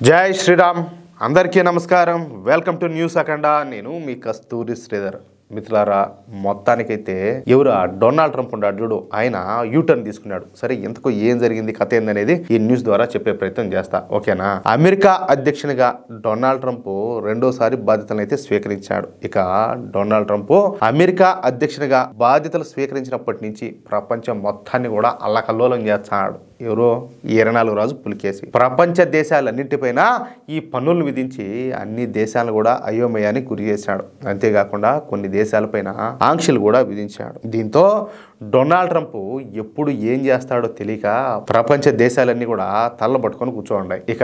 జై శ్రీరామ్ అందరికీ నమస్కారం. వెల్కమ్ టు న్యూస్ అఖండ. నేను మీ కస్తూరి శ్రీధర్. మిత్రులారా, మొత్తానికైతే ఎవరు డొనాల్డ్ ట్రంప్ ఉన్నాడు చూడు, ఆయన యూటర్న్ తీసుకున్నాడు. సరే, ఎంతకు ఏం జరిగింది, కథ ఏందనేది ఈ న్యూస్ ద్వారా చెప్పే ప్రయత్నం చేస్తా, ఓకేనా? అమెరికా అధ్యక్షునిగా డొనాల్డ్ ట్రంప్ రెండోసారి బాధ్యతలను అయితే స్వీకరించాడు. ఇక డొనాల్డ్ ట్రంప్ అమెరికా అధ్యక్షునిగా బాధ్యతలు స్వీకరించినప్పటి నుంచి ప్రపంచం మొత్తాన్ని కూడా అల్లకల్లోలం చేస్తాడు. ఎవరో 24 రాజు పులికేసి ప్రపంచ దేశాలన్నింటిపైన ఈ పన్నులు విధించి అన్ని దేశాలను కూడా అయోమయానికి గురి చేశాడు. అంతేకాకుండా కొన్ని దేశాలపైన ఆంక్షలు కూడా విధించాడు. దీంతో డొనాల్డ్ ట్రంప్ ఎప్పుడు ఏం చేస్తాడో తెలియక ప్రపంచ దేశాలన్నీ కూడా తల్లబట్టుకొని కూర్చోండాయి. ఇక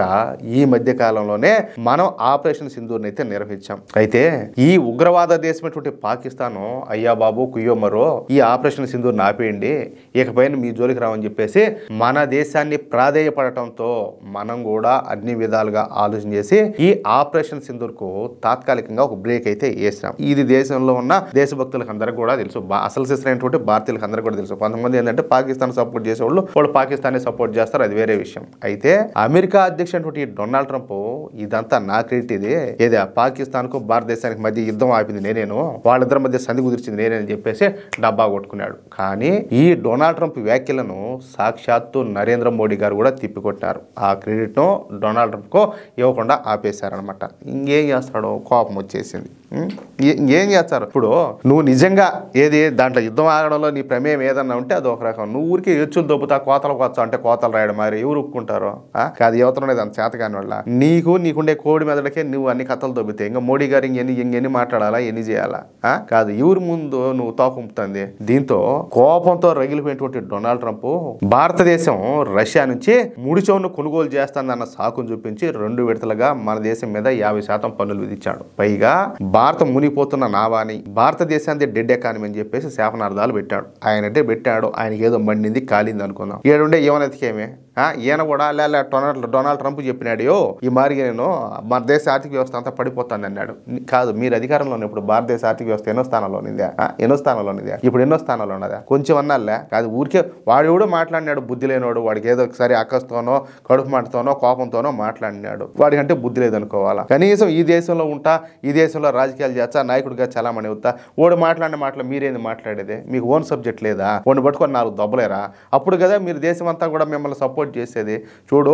ఈ మధ్య కాలంలోనే మనం ఆపరేషన్ సింధూర్ని అయితే నిర్వహించాం. అయితే ఈ ఉగ్రవాద దేశమైనటువంటి పాకిస్తాన్ అయ్యా బాబు కుయ్యోమరో ఈ ఆపరేషన్ సింధూర్ని ఆపేయండి, ఇకపైన మీ జోలికి రావని చెప్పేసి మన దేశాన్ని ప్రాధేయపడటంతో మనం కూడా అన్ని విధాలుగా ఆలోచన చేసి ఈ ఆపరేషన్ సింధూర్కు తాత్కాలికంగా ఒక బ్రేక్ అయితే వేసాం. ఇది దేశంలో ఉన్న దేశభక్తులకు అందరికీ కూడా తెలుసు, అసలు సిసరైనటువంటి భారతీయులకు అందరికీ కూడా తెలుసు. కొంతమంది ఏంటంటే పాకిస్తాన్ సపోర్ట్ చేసేవాళ్ళు వాళ్ళు పాకిస్తాన్ని సపోర్ట్ చేస్తారు, అది వేరే విషయం. అయితే అమెరికా అధ్యక్షుడు డొనాల్డ్ ట్రంప్ ఇదంతా నా క్రెడిట్, ఇది ఏది పాకిస్తాన్ కు భారతదేశానికి మధ్య యుద్ధం ఆపింది నేనేను, వాళ్ళిద్దరి మధ్య సంధి కుదిర్చింది నేనే అని చెప్పేసి డబ్బా కొట్టుకున్నాడు. కానీ ఈ డొనాల్డ్ ట్రంప్ వ్యాఖ్యలను సాక్షాత్తు నరేంద్ర మోడీ గారు కూడా తిప్పికొట్టారు. ఆ క్రెడిట్ ను డొనాల్డ్ ట్రంప్ కు ఇవ్వకుండా ఆపేశారనమాట. ఇంకేం చేస్తాడో కోపం వచ్చేసింది. ఏం చేస్తారు ఇప్పుడు? నువ్వు నిజంగా ఏది దాంట్లో యుద్ధం ఆగడంలో నీ ప్రమేయం ఏదన్నా ఉంటే అది ఒక రకం. నువ్వు ఊరికి ఎచ్చులు దొబ్బుతా కోతలు కొచ్చా అంటే కోతలు రాయడం మరి ఎవరు ఒప్పుకుంటారో? కాదు, యువతనే దాని చేత కాని వల్ల నీకుండే కోడి మెదడుకే నువ్వు అన్ని కథలు దొబ్బితే ఇంకా మోడీ గారు ఇంకెన్ని మాట్లాడాలా, ఎన్ని చేయాలా? కాదు, ఎవరి ముందు నువ్వు తోకుంపుతుంది. దీంతో కోపంతో రగిలిపోయినటువంటి డొనాల్డ్ ట్రంప్ భారతదేశం రష్యా నుంచి ముడి చౌను కొనుగోలు చేస్తానన్న సాకును చూపించి 2 విడతలుగా మన దేశం మీద 50% పన్నులు విధించాడు. పైగా భారత మునిగిపోతున్న నావాని, భారతదేశానికి డెడ్ ఎకానమీ అని చెప్పేసి శాపనార్థాలు పెట్టాడు. ఆయనంటే పెట్టాడు, ఆయనకి ఏదో మండింది కాలింది అనుకుందాం. ఏడుండే ఏమనెతికేమే ఈయన కూడా డొనాల్డ్ ట్రంప్ చెప్పినాడు, ఈ మారిగా నేను మన దేశ ఆర్థిక వ్యవస్థ అంతా పడిపోతాను అన్నాడు. కాదు, మీరు అధికారంలో ఉన్నప్పుడు భారతదేశ ఆర్థిక వ్యవస్థ ఎన్నో స్థానంలో ఉన్నదా? ఇప్పుడు ఎన్నో స్థానంలో ఉన్నదా? కొంచెం అన్నాలే. కాదు, ఊరికే వాడు కూడా మాట్లాడినాడు, బుద్ధి లేనివాడు. వాడికి ఏదో ఒకసారి అక్కస్తోనో కడుపు మాటతోనో కోపంతోనో మాట్లాడినాడు. వాడికంటే బుద్ధి లేదనుకోవాలా. కనీసం ఈ దేశంలో ఉంటా, ఈ దేశంలో రాజకీయాలు చేస్తా, నాయకుడిగా చలామణి అవుతా, వాడు మాట్లాడిన మాటలు మీరేంది మాట్లాడేది? మీకు ఓన్ సబ్జెక్ట్ లేదా? వాడిని పట్టుకొని 4 దొబ్బలేరా? అప్పుడు కదా మీరు దేశం అంతా కూడా మిమ్మల్ని సపోర్ట్ చేసేది. చూడు,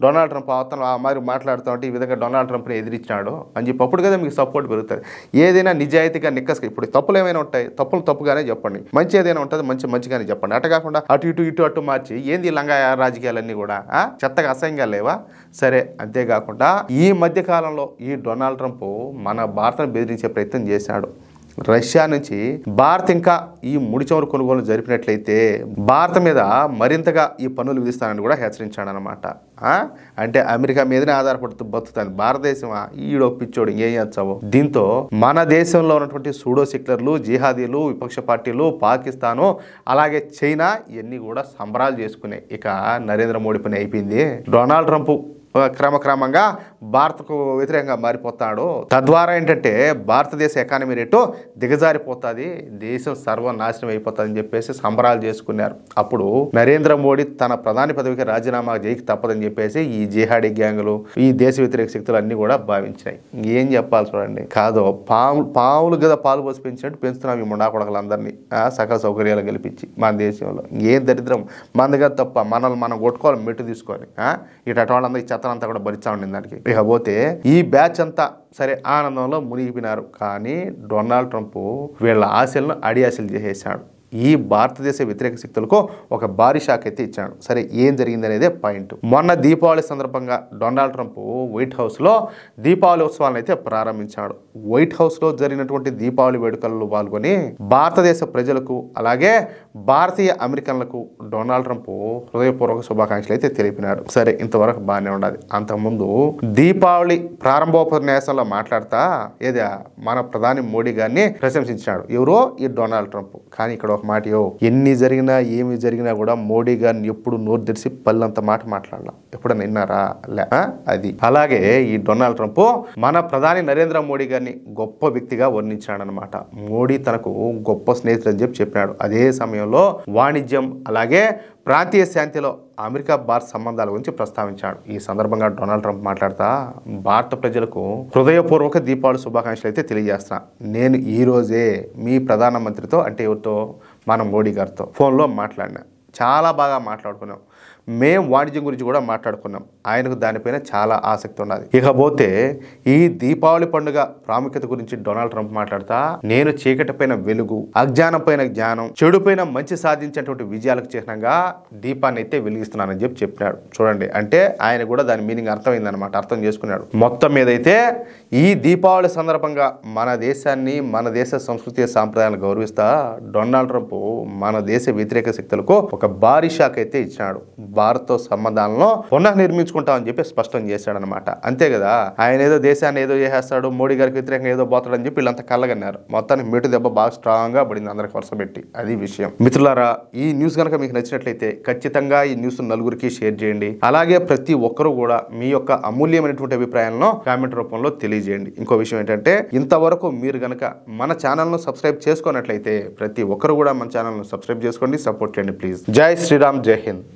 డొనాల్డ్ ట్రంప్ అవతల మరి మాట్లాడుతూ ఉంటే ఈ విధంగా డొనాల్డ్ ట్రంప్ని ఎదిరించినాడు అని చెప్పి అప్పుడు కదా మీకు సపోర్ట్ పెరుగుతుంది. ఏదైనా నిజాయితీగా నిక్కసుగా, ఇప్పుడు తప్పులు ఏమైనా ఉంటాయి, తప్పులు తప్పుగానే చెప్పండి, మంచి ఏదైనా ఉంటుంది మంచిగానే చెప్పండి. అట్ట కాకుండా అటు మార్చి ఏంది లంగా రాజకీయాలన్నీ కూడా చెత్తగా అసహ్యంగా లేవా? సరే, అంతేకాకుండా ఈ మధ్య కాలంలో ఈ డొనాల్డ్ ట్రంప్ మన భారత్ను బెదిరించే ప్రయత్నం చేశాడు. రష్యా నుంచి భారత్ ఇంకా ఈ ముడి చమురు కొనుగోలు జరిపినట్లయితే భారత్ మీద మరింతగా ఈ పన్నులు విధిస్తానని కూడా హెచ్చరించాడనమాట. అంటే అమెరికా మీదనే ఆధారపడుతూ బతుకుతుంది భారతదేశం. ఈడో పిచ్చోడు ఏం చేస్తావు? దీంతో మన దేశంలో ఉన్నటువంటి సూడో సెక్యులర్లు, జిహాదీలు, విపక్ష పార్టీలు, పాకిస్తాను, అలాగే చైనా ఇవన్నీ కూడా సంబరాలు చేసుకున్నాయి. ఇక నరేంద్ర మోడీ పని అయిపోయింది. డొనాల్డ్ ట్రంప్ క్రమక్రమంగా భారత్కు వ్యతిరేకంగా మారిపోతాడు. తద్వారా ఏంటంటే భారతదేశ ఎకానమీ రేటు దిగజారిపోతుంది, దేశం సర్వనాశనం అయిపోతుంది అని చెప్పేసి సంబరాలు చేసుకున్నారు. అప్పుడు నరేంద్ర మోడీ తన ప్రధాని పదవికి రాజీనామా చేయక తప్పదని చెప్పేసి ఈ జిహాడీ గ్యాంగులు, ఈ దేశ వ్యతిరేక శక్తులు అన్ని కూడా భావించినాయి. ఏం చెప్పాలి చూడండి. కాదు, పాములు కదా పాలు పోసి పెంచినట్టు పెంచుతున్నాం ఈ ముండాకొడకలందరినీ సకల సౌకర్యాలు కల్పించి మన దేశంలో. ఏం దరిద్రం మనదిగా తప్ప, మనల్ని మనం కొట్టుకోవాలి మెట్టు తీసుకొని. ఇటు వాళ్ళందరూ ఈ చెత్తనంతా కూడా భరిస్తా ఉండింది దానికి. ఇకపోతే ఈ బ్యాచ్ అంతా సరే ఆనందంలో మునిగిపోయినారు. కానీ డొనాల్డ్ ట్రంప్ వీళ్ళ ఆశలను అడియాశలు చేసేసాడు. ఈ భారతదేశ వ్యతిరేక శక్తులకు ఒక భారీ షాక్ అయితే ఇచ్చాడు. సరే, ఏం జరిగింది అనేదే పాయింట్. మొన్న దీపావళి సందర్భంగా డొనాల్డ్ ట్రంప్ వైట్ హౌస్లో దీపావళి ఉత్సవాలను అయితే ప్రారంభించాడు. వైట్ హౌస్లో జరిగినటువంటి దీపావళి వేడుకల్లో పాల్గొని భారతదేశ ప్రజలకు అలాగే భారతీయ అమెరికన్లకు డొనాల్డ్ ట్రంప్ హృదయపూర్వక శుభాకాంక్షలు అయితే తెలిపినాడు. సరే, ఇంతవరకు బాగానే ఉండదు. అంతకుముందు దీపావళి ప్రారంభోపన్యాసంలో మాట్లాడతా మన ప్రధాని మోడీ గారిని ప్రశంసించాడు. ఎవరో ఈ డొనాల్డ్ ట్రంప్. కానీ ఇక్కడ ఒక మాట, ఎన్ని జరిగినా ఏమి జరిగినా కూడా మోడీ గారిని ఎప్పుడు నోరు తెరిచి పల్లంత మాట మాట్లాడాల. ఎప్పుడన్నా విన్నారా? అది అలాగే ఈ డొనాల్డ్ ట్రంప్ మన ప్రధాని నరేంద్ర మోడీ గారిని గొప్ప వ్యక్తిగా వర్ణించాడనమాట. మోడీ తనకు గొప్ప స్నేహితుడు అని చెప్పినాడు. అదే సమయంలో వాణిజ్యం అలాగే ప్రాంతీయ శాంతిలో అమెరికా భారత్ సంబంధాల గురించి ప్రస్తావించాడు. ఈ సందర్భంగా డొనాల్డ్ ట్రంప్ మాట్లాడుతా భారత ప్రజలకు హృదయపూర్వక దీపావళి శుభాకాంక్షలు అయితే తెలియజేస్తున్నా. నేను ఈ రోజే మీ ప్రధానమంత్రితో, అంటే ఎవరితో, మన మోడీ గారితో ఫోన్లో మాట్లాడినా. చాలా బాగా మాట్లాడుకున్నాం. మేం వాణిజ్యం గురించి కూడా మాట్లాడుకున్నాం. ఆయనకు దానిపైన చాలా ఆసక్తి ఉన్నది. ఇకపోతే ఈ దీపావళి పండుగ ప్రాముఖ్యత గురించి డొనాల్డ్ ట్రంప్ మాట్లాడుతా, నేను చీకటి పైన వెలుగు, అజ్ఞానం పైన జ్ఞానం, చెడు పైన మంచి సాధించేటువంటి విజయాలకు చిహ్నంగా దీపాన్ని అయితే వెలిగిస్తున్నానని చెప్పినాడు. చూడండి, అంటే ఆయన కూడా దాని మీనింగ్ అర్థమైందనమాట, అర్థం చేసుకున్నాడు. మొత్తం మీదైతే ఈ దీపావళి సందర్భంగా మన దేశాన్ని, మన దేశ సంస్కృతి సాంప్రదాయాలను గౌరవిస్తా డొనాల్డ్ ట్రంప్ మన దేశ వ్యతిరేక శక్తులకు ఒక భారీ షాక్ అయితే ఇచ్చినాడు. భారత్తో సంబంధాలను పునఃనిర్మించుకుంటామని చెప్పి స్పష్టం చేశాడనమాట. అంతే కదా, ఆయన ఏదో దేశాన్ని ఏదో చేసేస్తాడు, మోడీ గారికి వ్యతిరేకంగా ఏదో పోతాడని చెప్పి వీళ్ళంతా కళ్ళగన్నారు. మొత్తానికి మీటు దెబ్బ బాగా స్ట్రాంగ్ గా పడింది అందరికి వరుసపెట్టి. అది విషయం. మిత్రులారా, ఈ న్యూస్ కనుక మీకు నచ్చినట్లయితే ఖచ్చితంగా ఈ న్యూస్ నలుగురికి షేర్ చేయండి. అలాగే ప్రతి ఒక్కరూ కూడా మీ యొక్క అమూల్యమైనటువంటి అభిప్రాయాలను కామెంట్ రూపంలో తెలియజేయండి. ఇంకో విషయం ఏంటంటే, ఇంతవరకు మీరు కనుక మన ఛానల్ను సబ్స్క్రైబ్ చేసుకున్నట్లయితే ప్రతి ఒక్కరు కూడా మన ఛానల్ను సబ్స్క్రైబ్ చేసుకోండి, సపోర్ట్ చేయండి ప్లీజ్. జై శ్రీరామ్, జై హింద్.